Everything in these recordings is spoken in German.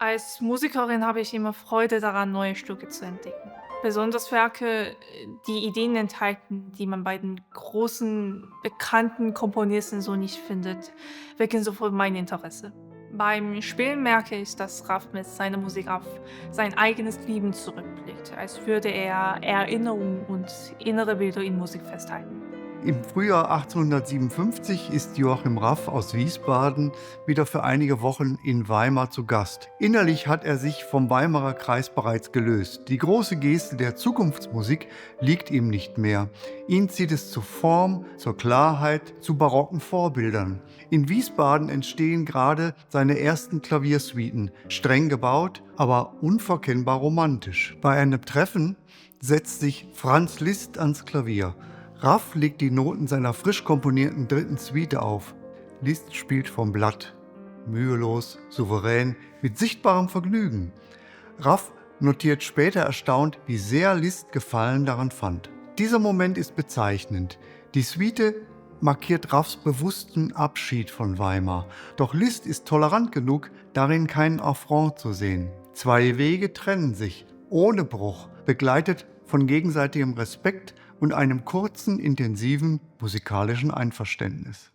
Als Musikerin habe ich immer Freude daran, neue Stücke zu entdecken. Besonders Werke, die Ideen enthalten, die man bei den großen, bekannten Komponisten so nicht findet, wecken sofort mein Interesse. Beim Spielen merke ich, dass Raff mit seiner Musik auf sein eigenes Leben zurückblickt, als würde er Erinnerungen und innere Bilder in Musik festhalten. Im Frühjahr 1857 ist Joachim Raff aus Wiesbaden wieder für einige Wochen in Weimar zu Gast. Innerlich hat er sich vom Weimarer Kreis bereits gelöst. Die große Geste der Zukunftsmusik liegt ihm nicht mehr. Ihn zieht es zur Form, zur Klarheit, zu barocken Vorbildern. In Wiesbaden entstehen gerade seine ersten Klaviersuiten, streng gebaut, aber unverkennbar romantisch. Bei einem Treffen setzt sich Franz Liszt ans Klavier. Raff legt die Noten seiner frisch komponierten dritten Suite auf. Liszt spielt vom Blatt. Mühelos, souverän, mit sichtbarem Vergnügen. Raff notiert später erstaunt, wie sehr Liszt Gefallen daran fand. Dieser Moment ist bezeichnend. Die Suite markiert Raffs bewussten Abschied von Weimar. Doch Liszt ist tolerant genug, darin keinen Affront zu sehen. Zwei Wege trennen sich, ohne Bruch, begleitet von gegenseitigem Respekt und einem kurzen, intensiven musikalischen Einverständnis.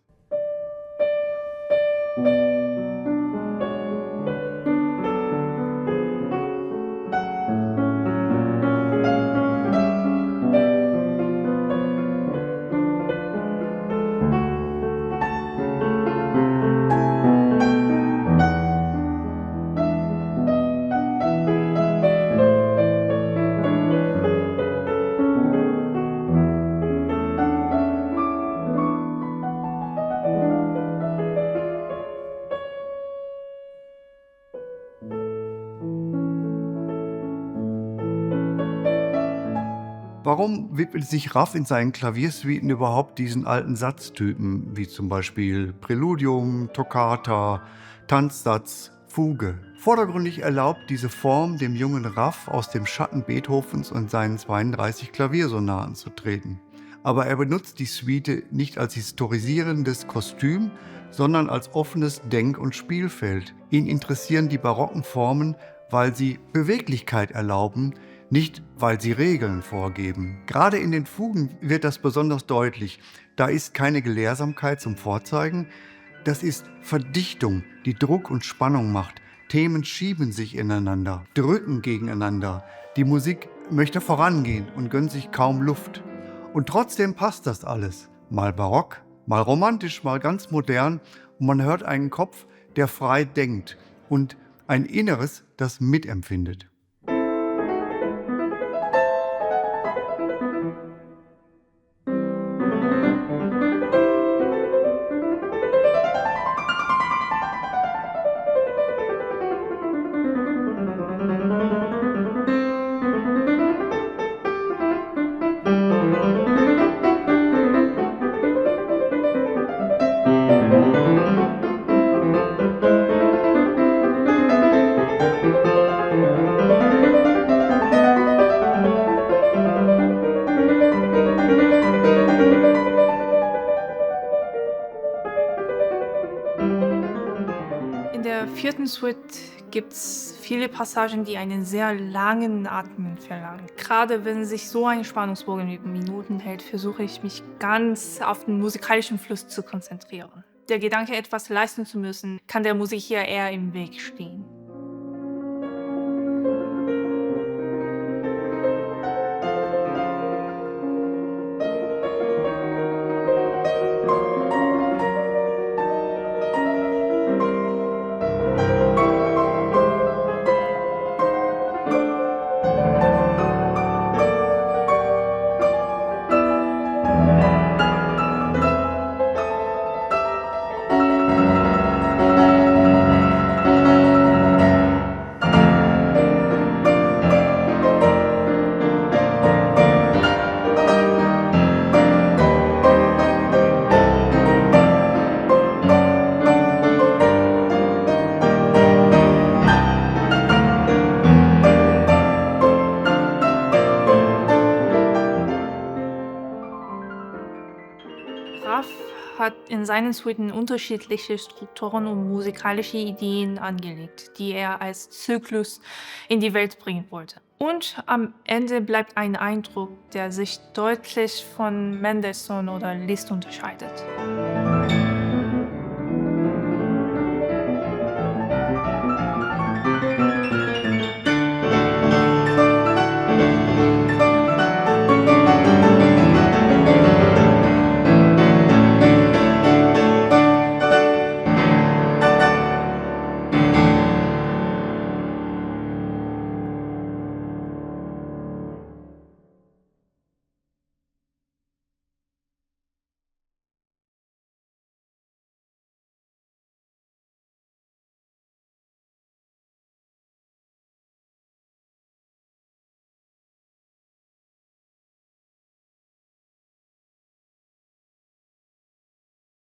Warum widmet sich Raff in seinen Klaviersuiten überhaupt diesen alten Satztypen, wie zum Beispiel Präludium, Toccata, Tanzsatz, Fuge? Vordergründig erlaubt diese Form dem jungen Raff aus dem Schatten Beethovens und seinen 32 Klaviersonaten zu treten. Aber er benutzt die Suite nicht als historisierendes Kostüm, sondern als offenes Denk- und Spielfeld. Ihn interessieren die barocken Formen, weil sie Beweglichkeit erlauben, nicht weil sie Regeln vorgeben. Gerade in den Fugen wird das besonders deutlich. Da ist keine Gelehrsamkeit zum Vorzeigen, das ist Verdichtung, die Druck und Spannung macht. Themen schieben sich ineinander, drücken gegeneinander. Die Musik möchte vorangehen und gönnt sich kaum Luft. Und trotzdem passt das alles. Mal barock, mal romantisch, mal ganz modern. Und man hört einen Kopf, der frei denkt und ein Inneres, das mitempfindet. In der vierten Suite gibt's viele Passagen, die einen sehr langen Atmen verlangen. Gerade wenn sich so ein Spannungsbogen über Minuten hält, versuche ich mich ganz auf den musikalischen Fluss zu konzentrieren. Der Gedanke, etwas leisten zu müssen, kann der Musik hier eher im Weg stehen. Raff hat in seinen Suiten unterschiedliche Strukturen und musikalische Ideen angelegt, die er als Zyklus in die Welt bringen wollte. Und am Ende bleibt ein Eindruck, der sich deutlich von Mendelssohn oder Liszt unterscheidet.